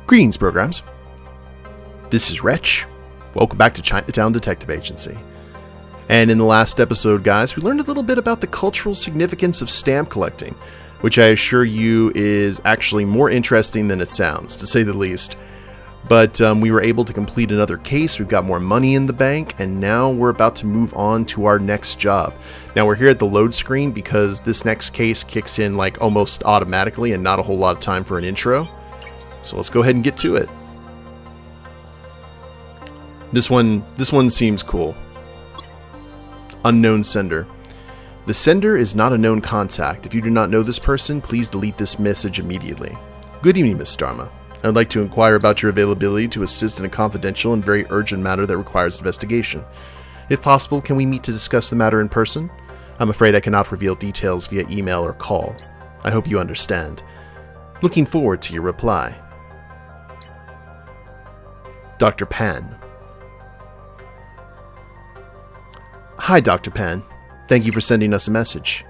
Greetings, programs. This is Wretch. Welcome back to Chinatown Detective Agency. And in the last episode, guys, we learned a little bit about the cultural significance of stamp collecting, which I assure you is actually more interesting than it sounds, to say the least. But we were able to complete another case, we've got more money in the bank, and now we're about to move on to our next job. Now we're here at the load screen because this next case kicks in like almost automatically and not a whole lot of time for an intro. So let's go ahead and get to it. This one seems cool. Unknown sender. The sender is not a known contact. If you do not know this person, please delete this message immediately. Good evening, Miss Darma. I would like to inquire about your availability to assist in a confidential and very urgent matter that requires investigation. If possible, can we meet to discuss the matter in person? I'm afraid I cannot reveal details via email or call. I hope you understand. Looking forward to your reply. Dr. Pan. Hi, Dr. Pan. Thank you for sending us a message.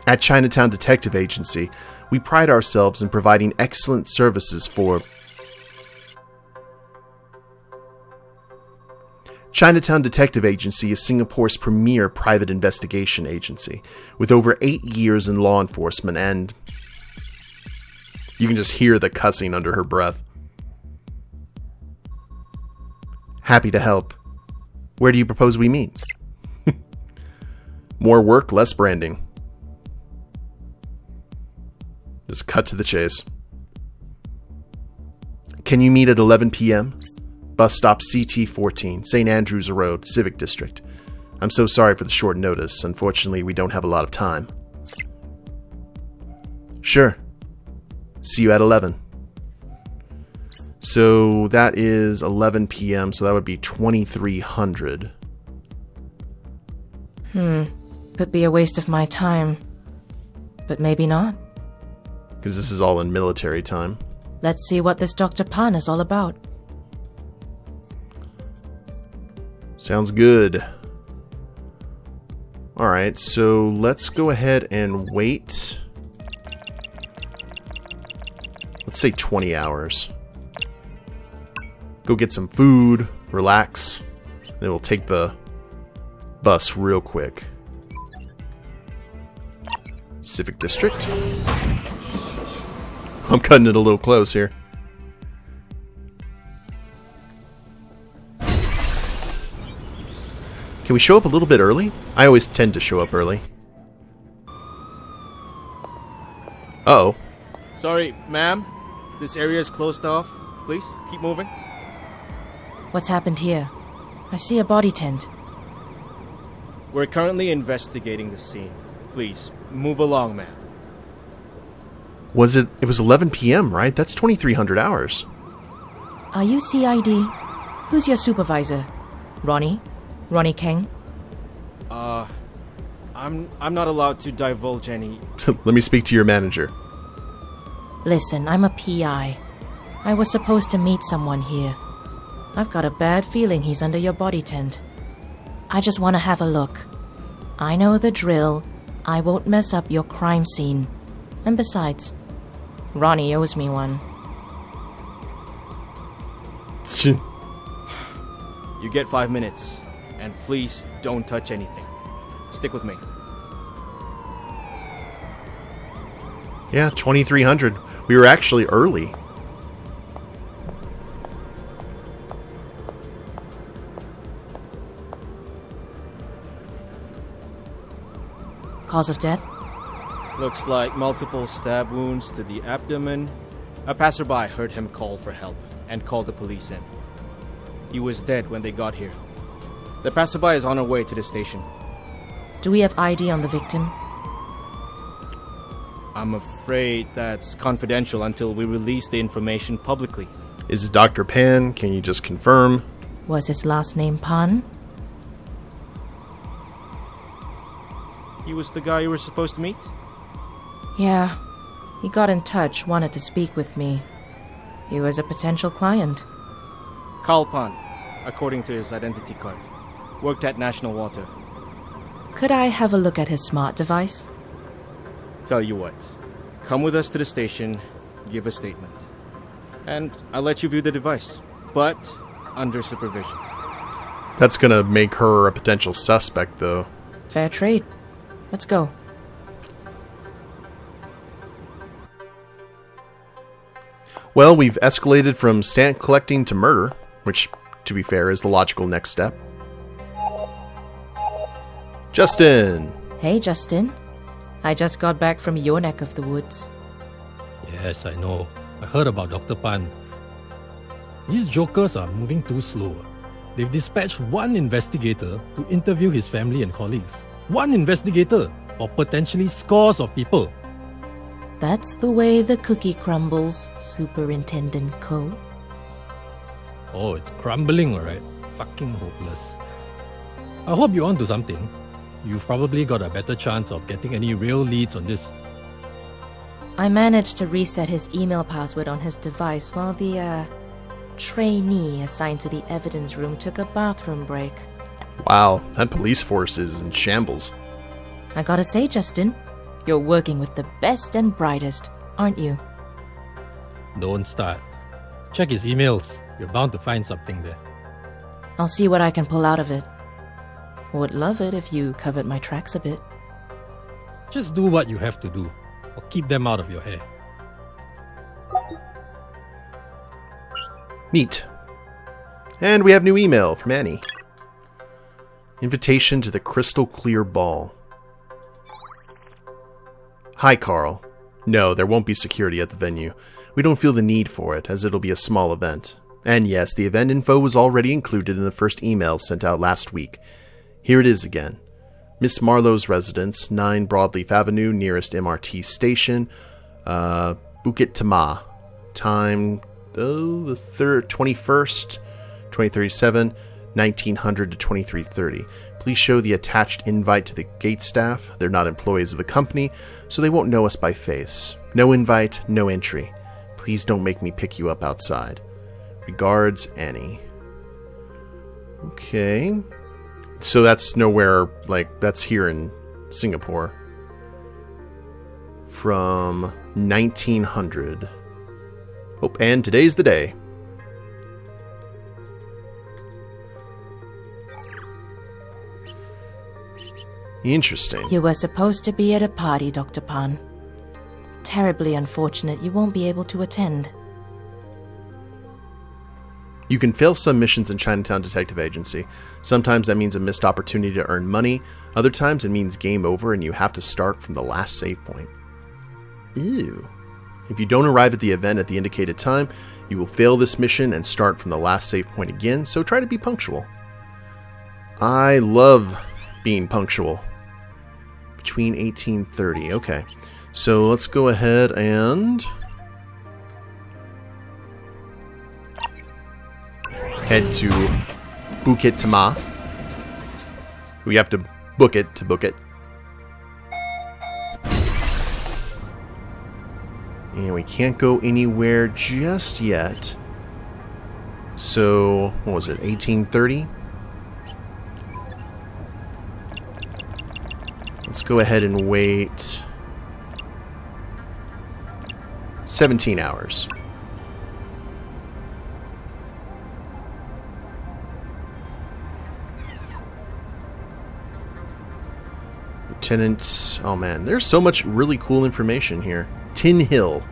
At Chinatown Detective Agency, we pride ourselves in providing excellent services for... Chinatown Detective Agency is Singapore's premier private investigation agency, with over 8 years in law enforcement and... You can just hear the cussing under her breath. Happy to help. Where do you propose we meet? More work, less branding. Just cut to the chase. Can you meet at 11 p.m.? Bus stop CT14, St. Andrews Road, Civic District. I'm so sorry for the short notice. Unfortunately, we don't have a lot of time. Sure. See you at 11. So that is 11 p.m., so that would be 2300. Could be a waste of my time. But maybe not. Because this is all in military time. Let's see what this Dr. Pan is all about. Sounds good. Alright, so let's go ahead and wait. Let's say 20 hours. Go get some food, relax, then we'll take the bus real quick. Civic District. I'm cutting it a little close here. Can we show up a little bit early? I always tend to show up early. Uh-oh. Sorry, ma'am. This area is closed off. Please, keep moving. What's happened here? I see a body tent. We're currently investigating the scene. Please, move along, ma'am. It was 11 p.m., right? That's 2300 hours. Are you CID? Who's your supervisor? Ronnie? Ronnie Kang? I'm not allowed to divulge any... Let me speak to your manager. Listen, I'm a PI. I was supposed to meet someone here. I've got a bad feeling he's under your body tent. I just want to have a look. I know the drill. I won't mess up your crime scene. And besides, Ronnie owes me one. You get 5 minutes. And please, don't touch anything. Stick with me. Yeah, 2300. We were actually early. Cause of death? Looks like multiple stab wounds to the abdomen. A passerby heard him call for help and called the police in. He was dead when they got here. The passerby is on her way to the station. Do we have ID on the victim? I'm afraid that's confidential until we release the information publicly. Is it Dr. Pan? Can you just confirm? Was his last name Pan? He was the guy you were supposed to meet? Yeah. He got in touch, wanted to speak with me. He was a potential client. Carl Pan, according to his identity card. Worked at National Water. Could I have a look at his smart device? Tell you what. Come with us to the station. give a statement. And I'll let you view the device, but under supervision. That's gonna make her a potential suspect, though. Fair trade. Let's go. Well, we've escalated from stamp collecting to murder, which, to be fair, is the logical next step. Justin! Hey, Justin. I just got back from your neck of the woods. Yes, I know. I heard about Dr. Pan. These jokers are moving too slow. They've dispatched one investigator to interview his family and colleagues. One investigator for potentially scores of people. That's the way the cookie crumbles, Superintendent Co. Oh, it's crumbling, alright. Fucking hopeless. I hope you're onto something. You've probably got a better chance of getting any real leads on this. I managed to reset his email password on his device while the, trainee assigned to the evidence room took a bathroom break. Wow, that police force is in shambles. I gotta say, Justin, you're working with the best and brightest, aren't you? Don't start. Check his emails. You're bound to find something there. I'll see what I can pull out of it. Would love it if you covered my tracks a bit. Just do what you have to do, or keep them out of your hair. Neat. And we have new email from Annie. Invitation to the Crystal Clear Ball. Hi, Carl. No, there won't be security at the venue. We don't feel the need for it, as it'll be a small event. And yes, the event info was already included in the first email sent out last week. Here it is again. Miss Marlowe's residence, 9 Broadleaf Avenue, nearest MRT station, Bukit Timah. Time, the 21st, 2037, 1900 to 2330. Please show the attached invite to the gate staff. They're not employees of the company, so they won't know us by face. No invite, no entry. Please don't make me pick you up outside. Regards, Annie. Okay. So that's nowhere, that's here in Singapore. From 1900. Oh, and today's the day. Interesting. You were supposed to be at a party, Dr. Pan. Terribly unfortunate you won't be able to attend. You can fail some missions in Chinatown Detective Agency. Sometimes that means a missed opportunity to earn money. Other times it means game over and you have to start from the last save point. Ew. If you don't arrive at the event at the indicated time, you will fail this mission and start from the last save point again, so try to be punctual. I love being punctual. Between 1830, okay. So let's go ahead and head to Bukit Timah. We have to book it to book it. And we can't go anywhere just yet. So, what was it, 1830? Let's go ahead and wait 17 hours. Lieutenant, oh man, there's so much really cool information here. Tin Hill.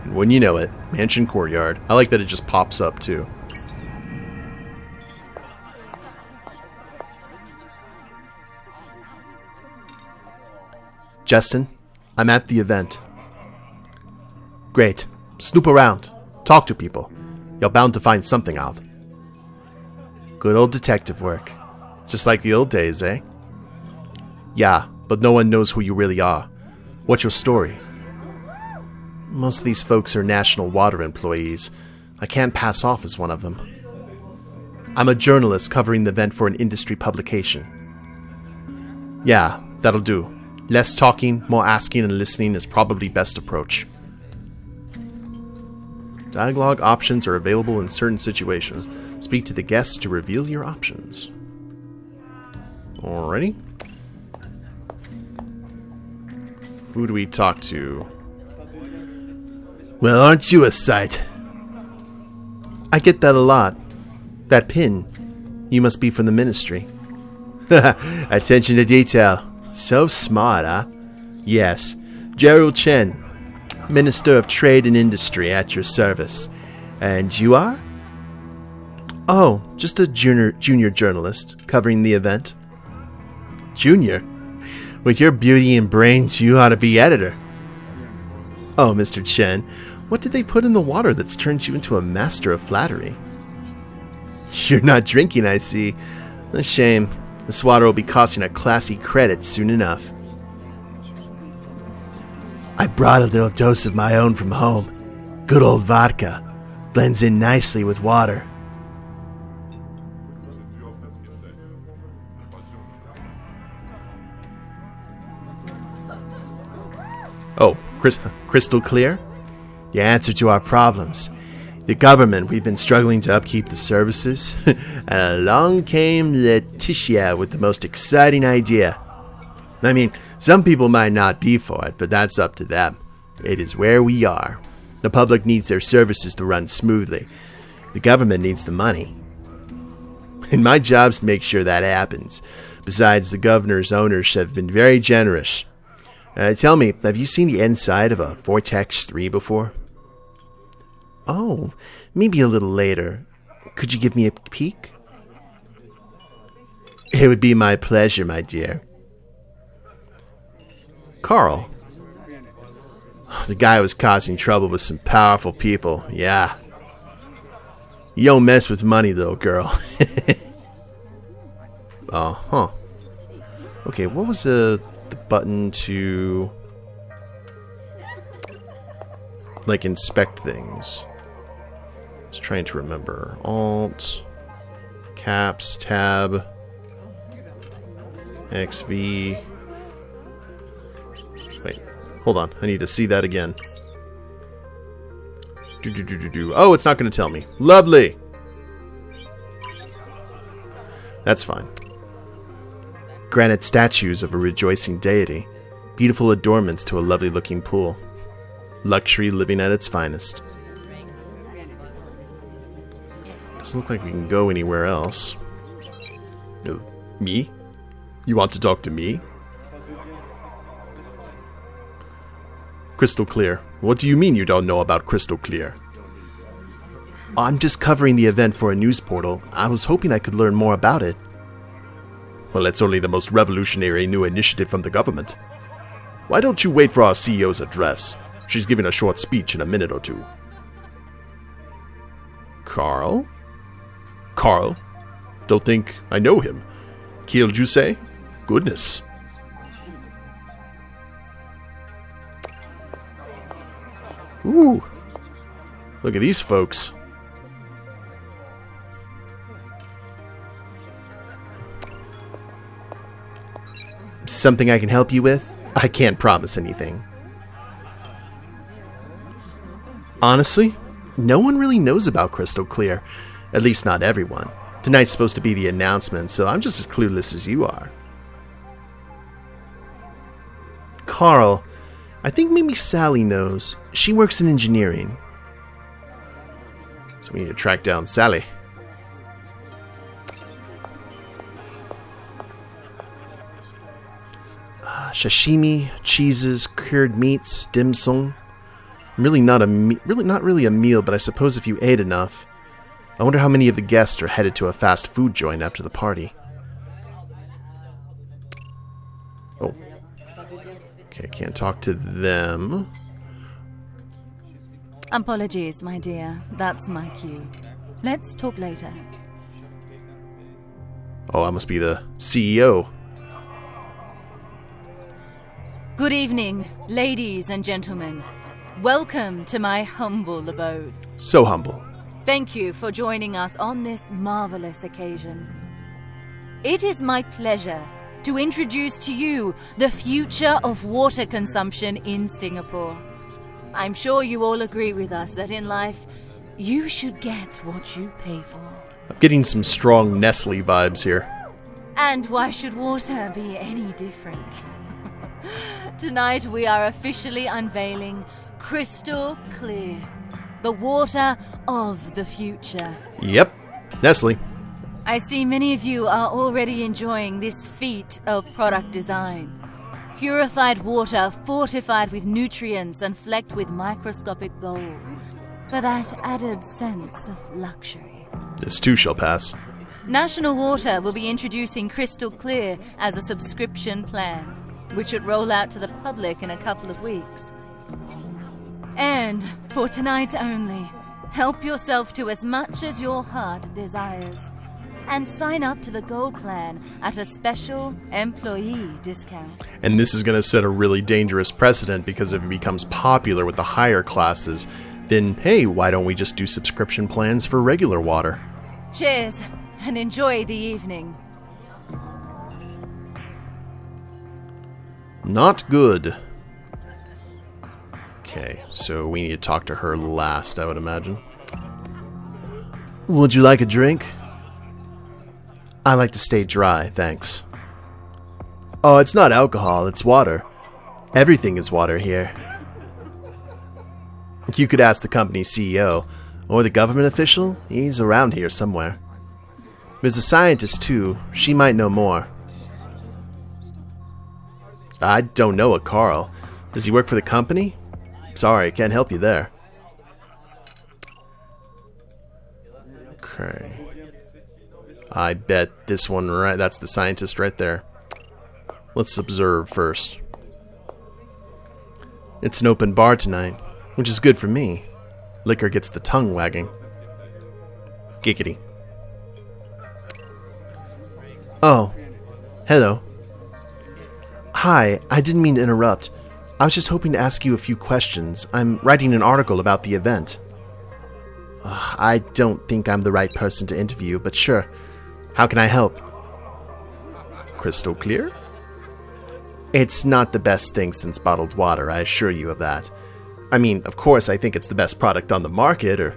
And when you know it, Mansion Courtyard. I like that it just pops up too. Justin, I'm at the event. Great. Snoop around. Talk to people. You're bound to find something out. Good old detective work. Just like the old days, eh? Yeah, but no one knows who you really are. What's your story? Most of these folks are National Water employees. I can't pass off as one of them. I'm a journalist covering the event for an industry publication. Yeah, that'll do. Less talking, more asking and listening is probably best approach. Dialogue options are available in certain situations. Speak to the guests to reveal your options. Alrighty. Who do we talk to? Well, aren't you a sight? I get that a lot. That pin. You must be from the ministry. Attention to detail. So smart, huh? Yes. Gerald Chen, Minister of Trade and Industry, at your service. And you are? Oh, just a junior journalist covering the event. Junior? With your beauty and brains, you ought to be editor. Oh, Mr. Chen, what did they put in the water that's turned you into a master of flattery? You're not drinking, I see. A shame. This water will be costing a classy credit soon enough. I brought a little dose of my own from home. Good old vodka. Blends in nicely with water. Oh, crystal clear? Your answer to our problems. The government, we've been struggling to upkeep the services, and along came Letitia with the most exciting idea. I mean, some people might not be for it, but that's up to them. It is where we are. The public needs their services to run smoothly. The government needs the money. And my job's to make sure that happens. Besides, the governor's owners have been very generous. Tell me, have you seen the inside of a Vortex 3 before? Oh, maybe a little later. Could you give me a peek? It would be my pleasure, my dear. Carl. The guy was causing trouble with some powerful people, yeah. You don't mess with money, though, girl. Uh-huh. Okay, what was the button to, like, inspect things? I was trying to remember. Alt, caps, tab, XV. Wait, hold on. I need to see that again. Oh, it's not going to tell me. Lovely. That's fine. Granite statues of a rejoicing deity. Beautiful adornments to a lovely-looking pool. Luxury living at its finest. Doesn't look like we can go anywhere else. No, me? You want to talk to me? Crystal Clear. What do you mean you don't know about Crystal Clear? I'm just covering the event for a news portal. I was hoping I could learn more about it. Well, it's only the most revolutionary new initiative from the government. Why don't you wait for our CEO's address? She's giving a short speech in a minute or two. Carl? Carl? Don't think I know him. Killed, you say? Goodness. Ooh. Look at these folks. Something I can help you with? I can't promise anything. Honestly, no one really knows about Crystal Clear. At least not everyone. Tonight's supposed to be the announcement, so I'm just as clueless as you are. Carl, I think maybe Sally knows. She works in engineering. So we need to track down Sally. Sashimi, cheeses, cured meats, dim sum. Really not really a meal, but I suppose if you ate enough. I wonder how many of the guests are headed to a fast food joint after the party. Oh. Okay, I can't talk to them. Apologies, my dear. That's my cue. Let's talk later. Oh, I must be the CEO. Good evening, ladies and gentlemen. Welcome to my humble abode. So humble. Thank you for joining us on this marvelous occasion. It is my pleasure to introduce to you the future of water consumption in Singapore. I'm sure you all agree with us that in life, you should get what you pay for. I'm getting some strong Nestle vibes here. And why should water be any different? Tonight we are officially unveiling Crystal Clear, the water of the future. Yep, Nestle. I see many of you are already enjoying this feat of product design. Purified water fortified with nutrients and flecked with microscopic gold, for that added sense of luxury. This too shall pass. National Water will be introducing Crystal Clear as a subscription plan, which should roll out to the public in a couple of weeks. And for tonight only, help yourself to as much as your heart desires, and sign up to the Gold Plan at a special employee discount. And this is going to set a really dangerous precedent, because if it becomes popular with the higher classes, then hey, why don't we just do subscription plans for regular water? Cheers, and enjoy the evening. Not good. Okay, so we need to talk to her last, I would imagine. Would you like a drink? I like to stay dry, thanks. Oh, it's not alcohol, it's water. Everything is water here. You could ask the company's CEO, or the government official. He's around here somewhere. There's a scientist, too. She might know more. I don't know a Carl. Does he work for the company? Sorry, can't help you there. Okay. I bet this one right. That's the scientist right there. Let's observe first. It's an open bar tonight, which is good for me. Liquor gets the tongue wagging. Giggity. Oh, hello. Hi, I didn't mean to interrupt. I was just hoping to ask you a few questions. I'm writing an article about the event. I don't think I'm the right person to interview, but sure. How can I help? Crystal clear? It's not the best thing since bottled water, I assure you of that. I mean, of course, I think it's the best product on the market, or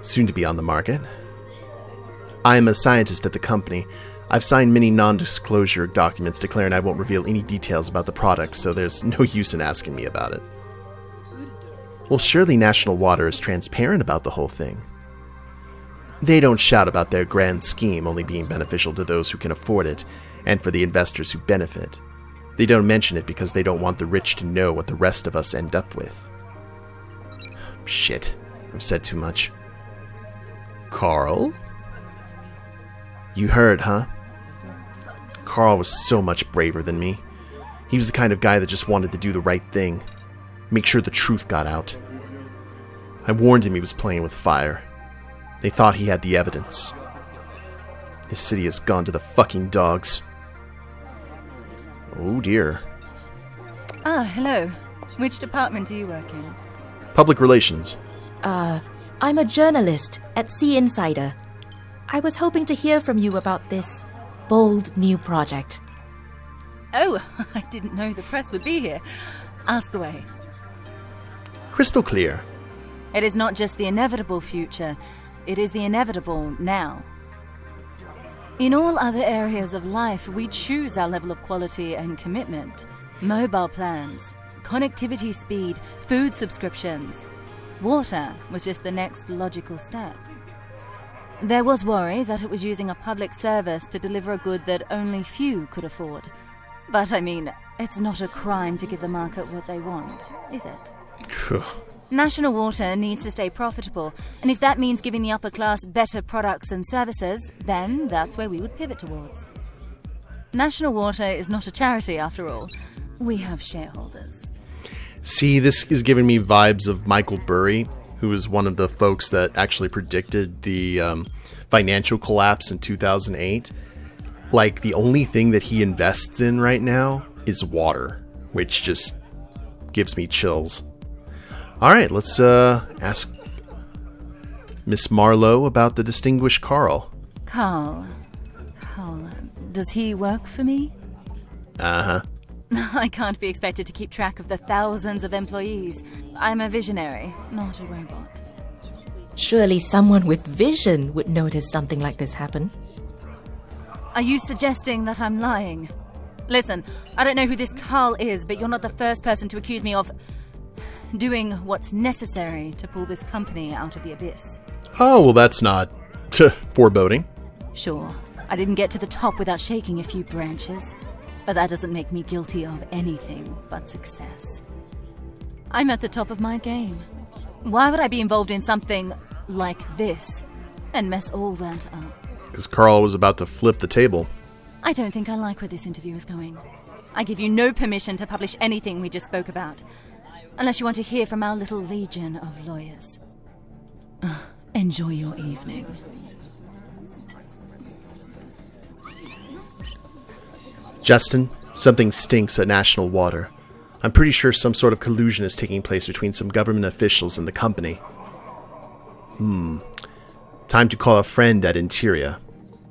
soon to be on the market. I'm a scientist at the company. I've signed many non-disclosure documents declaring I won't reveal any details about the product, so there's no use in asking me about it. Well, surely National Water is transparent about the whole thing. They don't shout about their grand scheme only being beneficial to those who can afford it, and for the investors who benefit. They don't mention it because they don't want the rich to know what the rest of us end up with. Shit, I've said too much. Carl? You heard, huh? Carl was so much braver than me. He was the kind of guy that just wanted to do the right thing. Make sure the truth got out. I warned him he was playing with fire. They thought he had the evidence. His city has gone to the fucking dogs. Oh dear. Ah, hello. Which department do you work in? Public relations. I'm a journalist at Sea Insider. I was hoping to hear from you about this bold new project. Oh, I didn't know the press would be here. Ask away. Crystal clear. It is not just the inevitable future, it is the inevitable now. In all other areas of life, we choose our level of quality and commitment. Mobile plans, connectivity speed, food subscriptions. Water was just the next logical step. There was worry that it was using a public service to deliver a good that only few could afford. But I mean, it's not a crime to give the market what they want, is it? National Water needs to stay profitable, and if that means giving the upper class better products and services, then that's where we would pivot towards. National Water is not a charity, after all. We have shareholders. See, this is giving me vibes of Michael Burry, who was one of the folks that actually predicted the financial collapse in 2008. Like, the only thing that he invests in right now is water, which just gives me chills. All right, let's ask Miss Marlowe about the distinguished Carl. Carl, does he work for me? Uh-huh. I can't be expected to keep track of the thousands of employees. I'm a visionary, not a robot. Surely someone with vision would notice something like this happen. Are you suggesting that I'm lying? Listen, I don't know who this Carl is, but you're not the first person to accuse me of doing what's necessary to pull this company out of the abyss. Oh, well, that's not foreboding. Sure, I didn't get to the top without shaking a few branches, but that doesn't make me guilty of anything but success. I'm at the top of my game. Why would I be involved in something like this and mess all that up? Because Carl was about to flip the table. I don't think I like where this interview is going. I give you no permission to publish anything we just spoke about, unless you want to hear from our little legion of lawyers. Enjoy your evening. Justin, something stinks at National Water. I'm pretty sure some sort of collusion is taking place between some government officials and the company. Time to call a friend at Interior.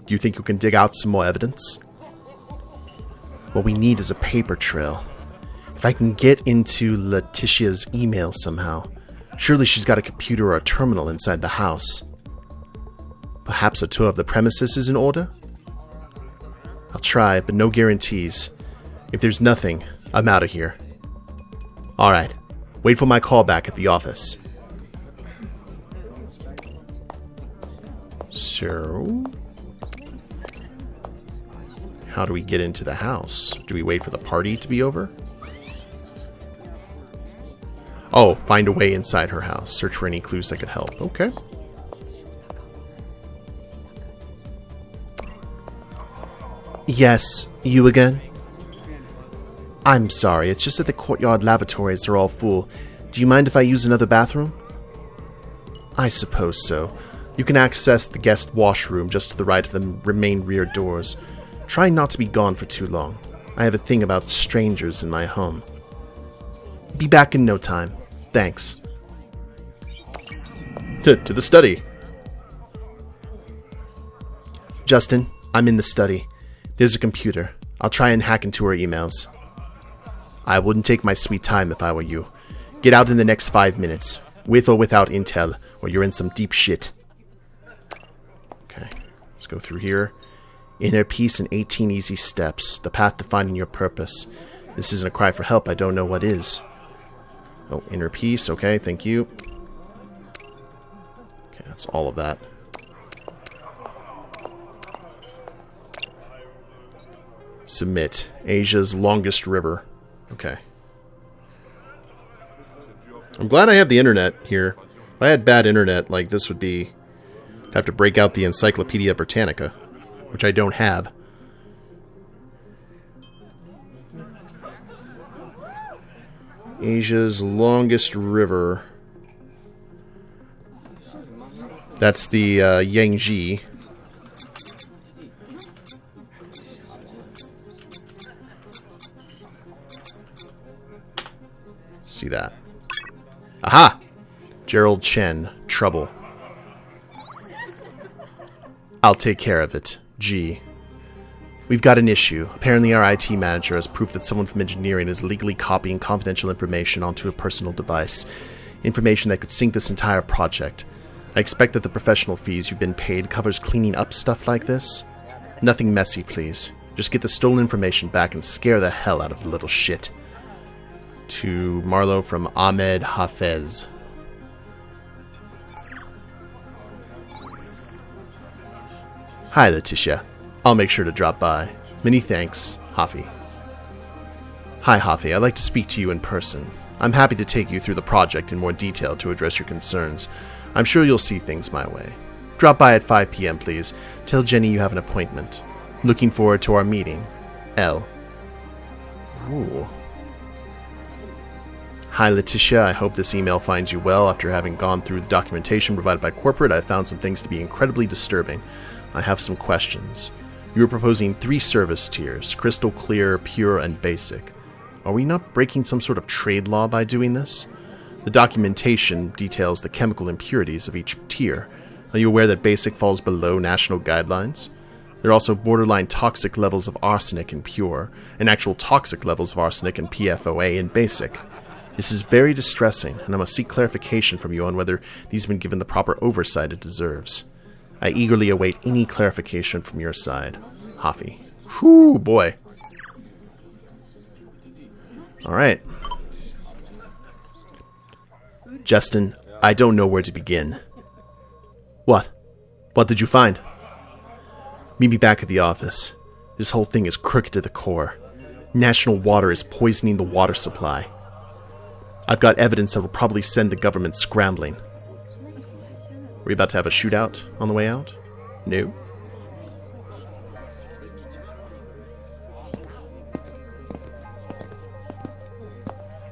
Do you think you can dig out some more evidence? What we need is a paper trail. If I can get into Letitia's email somehow, surely she's got a computer or a terminal inside the house. Perhaps a tour of the premises is in order? I'll try, but no guarantees. If there's nothing, I'm out of here. Alright, wait for my call back at the office. So, how do we get into the house? Do we wait for the party to be over? Oh, find a way inside her house. Search for any clues that could help. Okay. Yes, you again? I'm sorry, it's just that the courtyard lavatories are all full. Do you mind if I use another bathroom? I suppose so. You can access the guest washroom just to the right of the main rear doors. Try not to be gone for too long. I have a thing about strangers in my home. Be back in no time. Thanks. To the study. Justin, I'm in the study. There's a computer. I'll try and hack into her emails. I wouldn't take my sweet time if I were you. Get out in the next 5 minutes, with or without intel, or you're in some deep shit. Okay, let's go through here. Inner peace and 18 easy steps. The path to finding your purpose. This isn't a cry for help. I don't know what is. Oh, inner peace. Okay, thank you. Okay, that's all of that. Submit. Asia's longest river. Okay. I'm glad I have the internet here. If I had bad internet, like this would be... I'd have to break out the Encyclopedia Britannica, which I don't have. Asia's longest river. That's the Yangtze. See that. Aha! Gerald Chen. Trouble. I'll take care of it. G. We've got an issue. Apparently our IT manager has proof that someone from engineering is legally copying confidential information onto a personal device. Information that could sink this entire project. I expect that the professional fees you've been paid covers cleaning up stuff like this. Nothing messy, please. Just get the stolen information back and scare the hell out of the little shit. To Marlowe from Ahmed Hafez. Hi, Letitia. I'll make sure to drop by. Many thanks, Hafi. Hi, Hafi. I'd like to speak to you in person. I'm happy to take you through the project in more detail to address your concerns. I'm sure you'll see things my way. Drop by at 5 p.m., please. Tell Jenny you have an appointment. Looking forward to our meeting. L. Ooh. Hi, Letitia. I hope this email finds you well. After having gone through the documentation provided by corporate, I found some things to be incredibly disturbing. I have some questions. You were proposing 3 service tiers, crystal clear, pure, and basic. Are we not breaking some sort of trade law by doing this? The documentation details the chemical impurities of each tier. Are you aware that basic falls below national guidelines? There are also borderline toxic levels of arsenic in pure, and actual toxic levels of arsenic and PFOA in basic. This is very distressing, and I must seek clarification from you on whether these have been given the proper oversight it deserves. I eagerly await any clarification from your side. Hafi. Whew, boy. All right. Justin, I don't know where to begin. What? What did you find? Meet me back at the office. This whole thing is crooked to the core. National Water is poisoning the water supply. I've got evidence that will probably send the government scrambling. Were you about to have a shootout on the way out? No.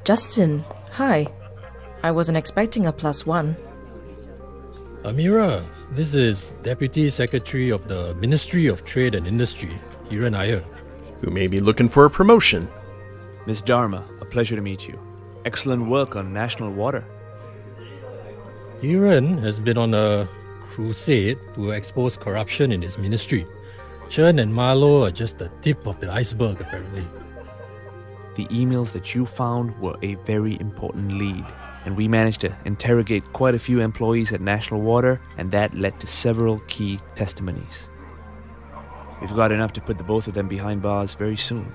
Justin, hi. I wasn't expecting a +1. Amira, this is Deputy Secretary of the Ministry of Trade and Industry, Kiran Iyer. Who may be looking for a promotion. Miss Darma, a pleasure to meet you. Excellent work on national water. Kiran has been on a crusade to expose corruption in his ministry. Chen and Marlowe are just the tip of the iceberg, apparently. The emails that you found were a very important lead, and we managed to interrogate quite a few employees at National Water, and that led to several key testimonies. We've got enough to put the both of them behind bars very soon.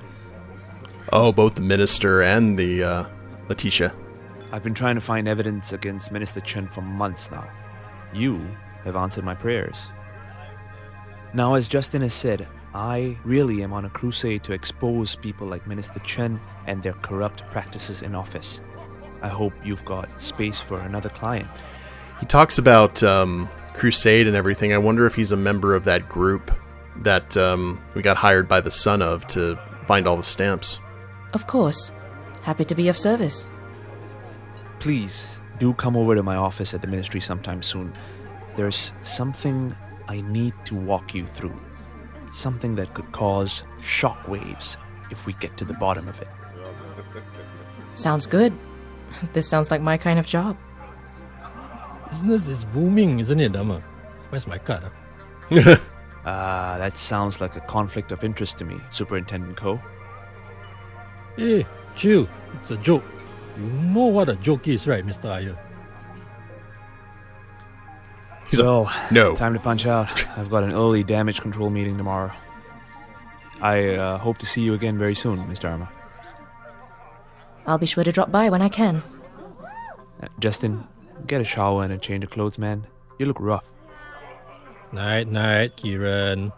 Oh, both the minister and the, Letitia. I've been trying to find evidence against Minister Chen for months now. You have answered my prayers. Now, as Justin has said, I really am on a crusade to expose people like Minister Chen and their corrupt practices in office. I hope you've got space for another client. He talks about crusade and everything. I wonder if he's a member of that group that we got hired by the son of to find all the stamps. Of course. Happy to be of service. Please, do come over to my office at the ministry sometime soon. There's something I need to walk you through. Something that could cause shockwaves if we get to the bottom of it. Sounds good. This sounds like my kind of job. Business is booming, isn't it, Darma? Where's my card? That sounds like a conflict of interest to me, Superintendent Ko. Hey, chill. It's a joke. You know what a joke is, right, Mr. Iyer? So, no. Time to punch out. I've got an early damage control meeting tomorrow. I hope to see you again very soon, Mr. Darma. I'll be sure to drop by when I can. Justin, get a shower and a change of clothes, man. You look rough. Night, Kiran.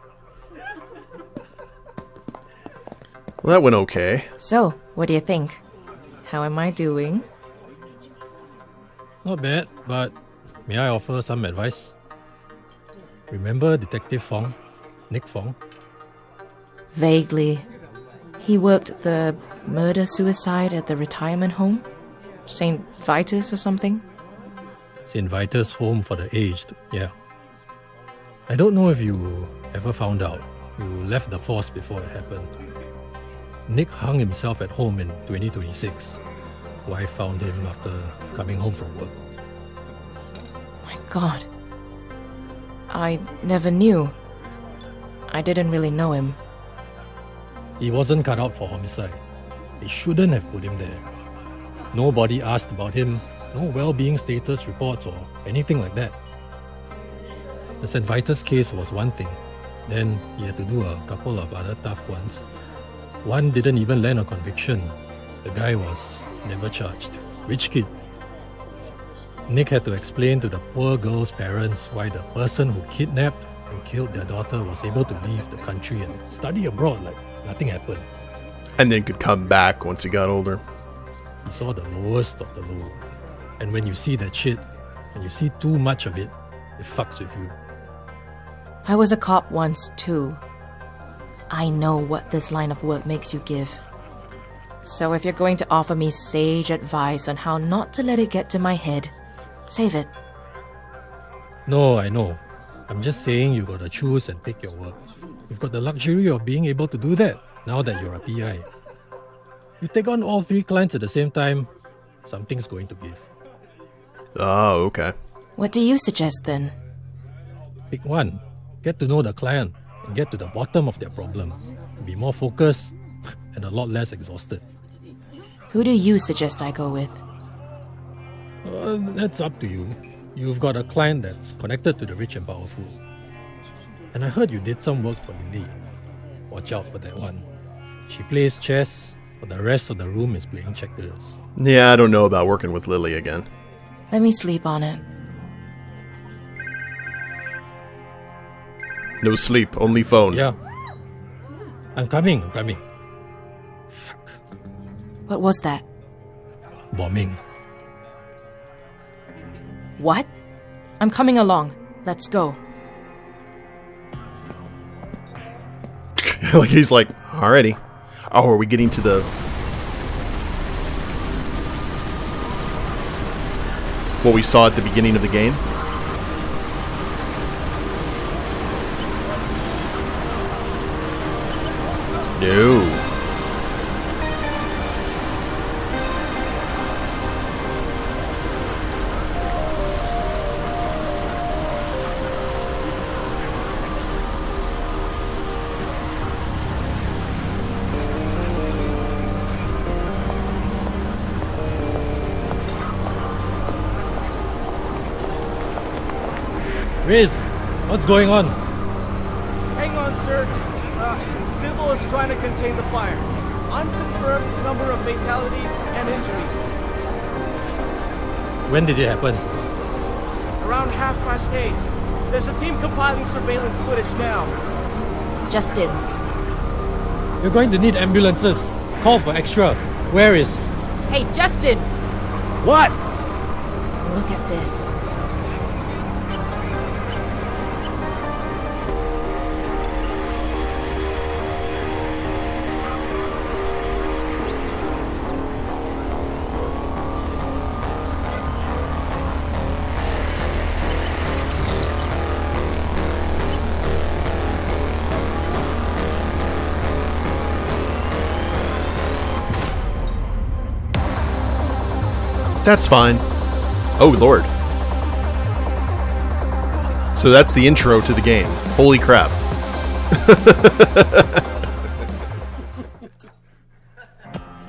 Well, that went okay. So, what do you think? How am I doing? Not bad, but may I offer some advice? Remember Detective Fong? Nick Fong? Vaguely. He worked the murder-suicide at the retirement home? St. Vitus or something? St. Vitus Home for the Aged, yeah. I don't know if you ever found out. You left the force before it happened. Nick hung himself at home in 2026. Wife found him after coming home from work. My God. I never knew. I didn't really know him. He wasn't cut out for homicide. They shouldn't have put him there. Nobody asked about him, no well-being status reports or anything like that. The St. Vitus case was one thing. Then he had to do a couple of other tough ones. One didn't even land a conviction. The guy was never charged. Rich kid. Nick had to explain to the poor girl's parents why the person who kidnapped and killed their daughter was able to leave the country and study abroad like nothing happened. And then could come back once he got older. He saw the lowest of the low. And when you see that shit, and you see too much of it, it fucks with you. I was a cop once, too. I know what this line of work makes you give. So if you're going to offer me sage advice on how not to let it get to my head, save it. No, I know. I'm just saying you gotta choose and pick your work. You've got the luxury of being able to do that now that you're a PI. You take on all 3 clients at the same time, something's going to give. Oh, okay. What do you suggest then? Pick one. Get to know the client and get to the bottom of their problem. Be more focused and a lot less exhausted. Who do you suggest I go with? That's up to you. You've got a client that's connected to the rich and powerful. And I heard you did some work for Lily. Watch out for that one. She plays chess but the rest of the room is playing checkers. Yeah, I don't know about working with Lily again. Let me sleep on it. No sleep, only phone. Yeah. I'm coming. What was that? Bombing. What? I'm coming along. Let's go. Like he's like, alrighty. Oh, are we getting to the... what we saw at the beginning of the game? No. Riz, what's going on? Hang on, sir. Civil is trying to contain the fire. Unconfirmed number of fatalities and injuries. When did it happen? Around 8:30. There's a team compiling surveillance footage now. Justin. You're going to need ambulances. Call for extra. Where is... Hey, Justin! What? Look at this. That's fine. Oh, Lord. So that's the intro to the game. Holy crap.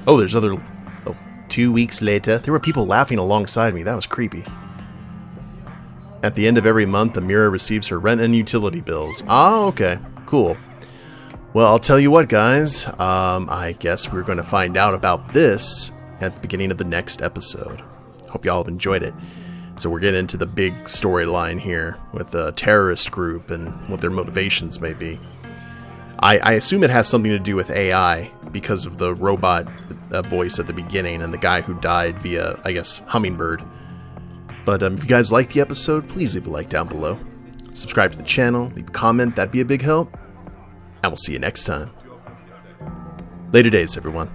Oh, there's other... Oh, 2 weeks later. There were people laughing alongside me. That was creepy. At the end of every month, Amira receives her rent and utility bills. Ah, okay. Cool. Well, I'll tell you what, guys. I guess we're going to find out about this at the beginning of the next episode. Hope y'all have enjoyed it. So we're getting into the big storyline here with the terrorist group and what their motivations may be. I assume it has something to do with AI because of the robot voice at the beginning and the guy who died via, I guess, hummingbird. But if you guys liked the episode, please leave a like down below. Subscribe to the channel, leave a comment, that'd be a big help. And we'll see you next time. Later days, everyone.